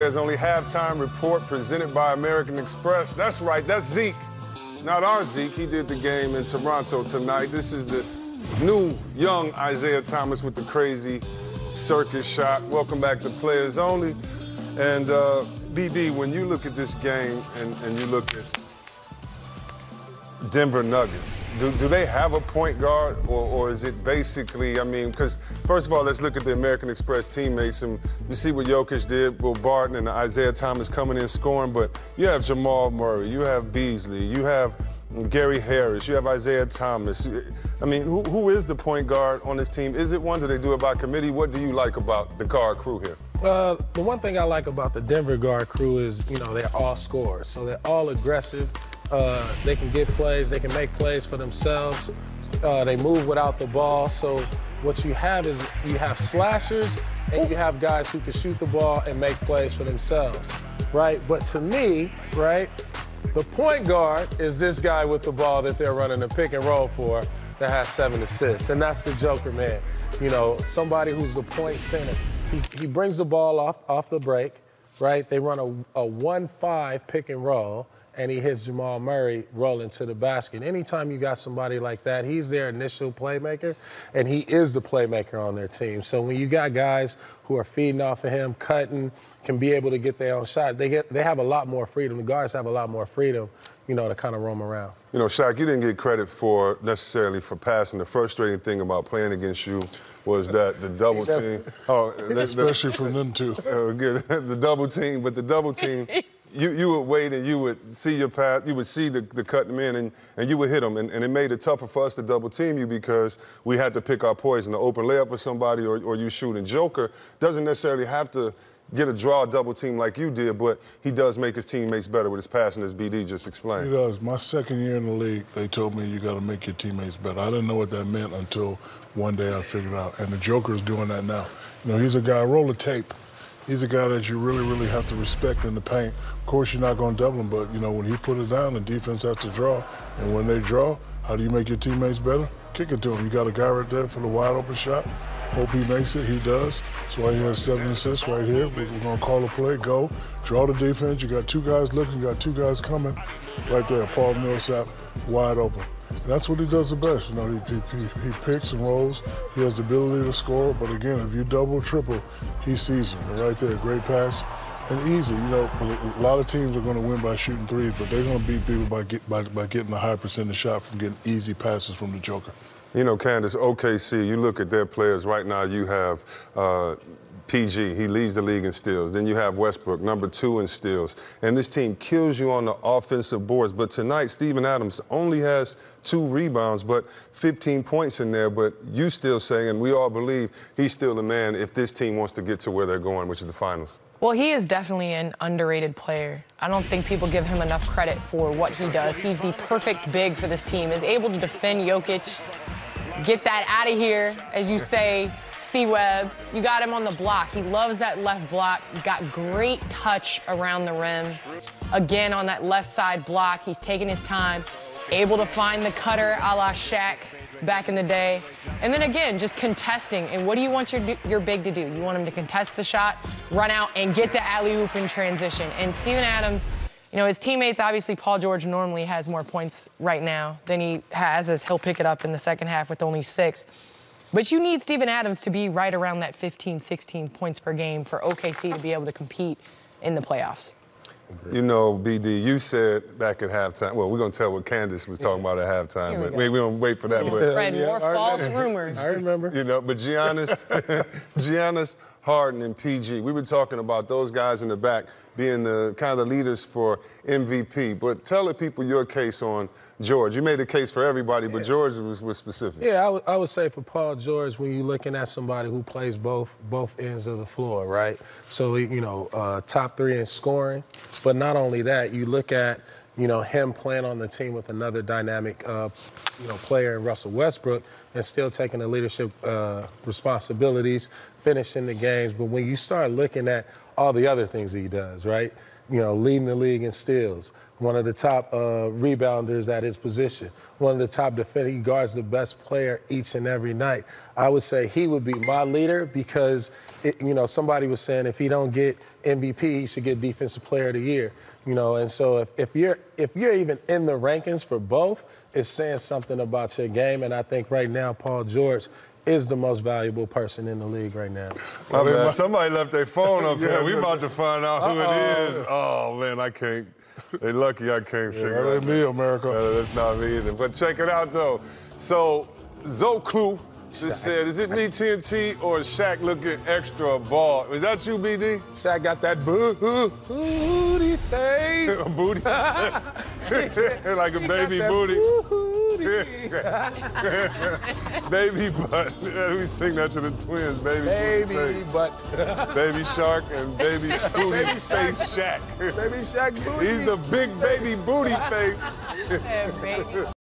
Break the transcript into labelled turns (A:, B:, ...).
A: America's only halftime report presented by American Express. That's right, that's Zeke. Not our Zeke. He did the game in Toronto tonight. This is the new, young Isaiah Thomas with the crazy circus shot. Welcome back to Players Only. And BD, when you look at this game and you look at Denver Nuggets, do they have a point guard, or is it basically, I mean, because first of all, let's look at the American Express teammates, and you see what Jokic did, Will Barton and Isaiah Thomas coming in scoring, but you have Jamal Murray, you have Beasley, you have Gary Harris, you have Isaiah Thomas. I mean, who is the point guard on this team? Is it one? Do they do it by committee? What do you like about the guard crew here?
B: The one thing I like about the Denver guard crew is, you know, they're all scorers, so they're all aggressive. They can get plays, they can make plays for themselves. They move without the ball. So what you have is you have slashers and you have guys who can shoot the ball and make plays for themselves, right? But to me, right, the point guard is this guy with the ball that they're running a pick and roll for that has 7 assists, and that's the Joker, man. You know, somebody who's the point center. He brings the ball off the break, right? They run a 1-5 pick and roll, and he hits Jamal Murray rolling to the basket. Anytime you got somebody like that, he's their initial playmaker, and he is the playmaker on their team. So when you got guys who are feeding off of him, cutting, can be able to get their own shot, they have a lot more freedom. The guards have a lot more freedom, you know, to kind of roam around.
A: You know, Shaq, you didn't get credit necessarily for passing. The frustrating thing about playing against you was that the double team.
C: Especially from them two.
A: The double team, but the double team. You would wait and you would see your pass, you would see the cut them in and you would hit them. And it made it tougher for us to double team you because we had to pick our poison, the open layup with somebody or you shoot. And Joker doesn't necessarily have to get a draw double team like you did, but he does make his teammates better with his passing, as BD just explained.
C: He does. My second year in the league, they told me you got to make your teammates better. I didn't know what that meant until one day I figured out. And the Joker is doing that now. You know, he's a guy, roll the tape. He's a guy that you really, really have to respect in the paint. Of course, you're not going to double him, but, you know, when he put it down, the defense has to draw. And when they draw, how do you make your teammates better? Kick it to him. You got a guy right there for the wide open shot. Hope he makes it. He does. That's why he has 7 assists right here. We're going to call a play, go, draw the defense. You got 2 guys looking, you got 2 guys coming. Right there, Paul Millsap, wide open. And that's what he does the best. You know, he picks and rolls. He has the ability to score. But again, if you double, triple, he sees him. And right there, great pass and easy. You know, a lot of teams are going to win by shooting threes, but they're going to beat people by getting a high percentage shot from getting easy passes from the Joker.
A: You know, Candace, OKC, you look at their players right now, you have PG, he leads the league in steals. Then you have Westbrook, number 2 in steals. And this team kills you on the offensive boards. But tonight, Steven Adams only has 2 rebounds, but 15 points in there. But you still say, and we all believe, he's still the man if this team wants to get to where they're going, which is the finals.
D: Well, he is definitely an underrated player. I don't think people give him enough credit for what he does. He's the perfect big for this team, is able to defend Jokic, get that out of here, as you say, C-Web. You got him on the block. He loves that left block. Got great touch around the rim. Again, on that left side block, he's taking his time, able to find the cutter a la Shaq back in the day. And then again, just contesting. And what do you want your big to do? You want him to contest the shot, run out, and get the alley-oop in transition. And Steven Adams, you know, his teammates, obviously, Paul George normally has more points right now than he has, as he'll pick it up in the second half with only 6. But you need Steven Adams to be right around that 15, 16 points per game for OKC to be able to compete in the playoffs.
A: You know, BD, you said back at halftime, well, we're going to tell what Candace was talking about at halftime, but maybe we don't wait for that.
D: But spread more false rumors.
B: I remember.
A: You know, but Giannis, Harden, and PG, we were talking about those guys in the back being the kind of the leaders for MVP. But tell the people your case on George. You made a case for everybody, but George was specific.
B: Yeah, I would say for Paul George, when you're looking at somebody who plays both ends of the floor, right? So, you know, top 3 in scoring. But not only that, you look at, you know, him playing on the team with another dynamic, you know, player in Russell Westbrook and still taking the leadership responsibilities, finishing the games. But when you start looking at all the other things he does, right? leading the league in steals, one of the top rebounders at his position, one of the top defenders. He guards the best player each and every night. I would say he would be my leader because, somebody was saying if he don't get MVP, he should get Defensive Player of the Year. And so if you're even in the rankings for both, it's saying something about your game. And I think right now Paul George is the most valuable person in the league right now.
A: Oh, man, somebody left their phone up here. We about to find out who it is. Oh, man, I can't. They lucky I can't figure
C: that
A: it out.
C: ain't me, America.
A: That's not me either. But check it out, though. So, Zoklu just said, is it me, TNT, or is Shaq looking extra bald? Is that you, BD?
B: Shaq got that booty face.
A: Booty? Like a baby booty. Baby butt. We sing that to the twins, baby
B: butt.
A: Baby Shark and baby booty
B: Baby
A: face Shaq.
B: Baby Shaq booty.
A: He's the big baby booty face.
D: Yeah, baby.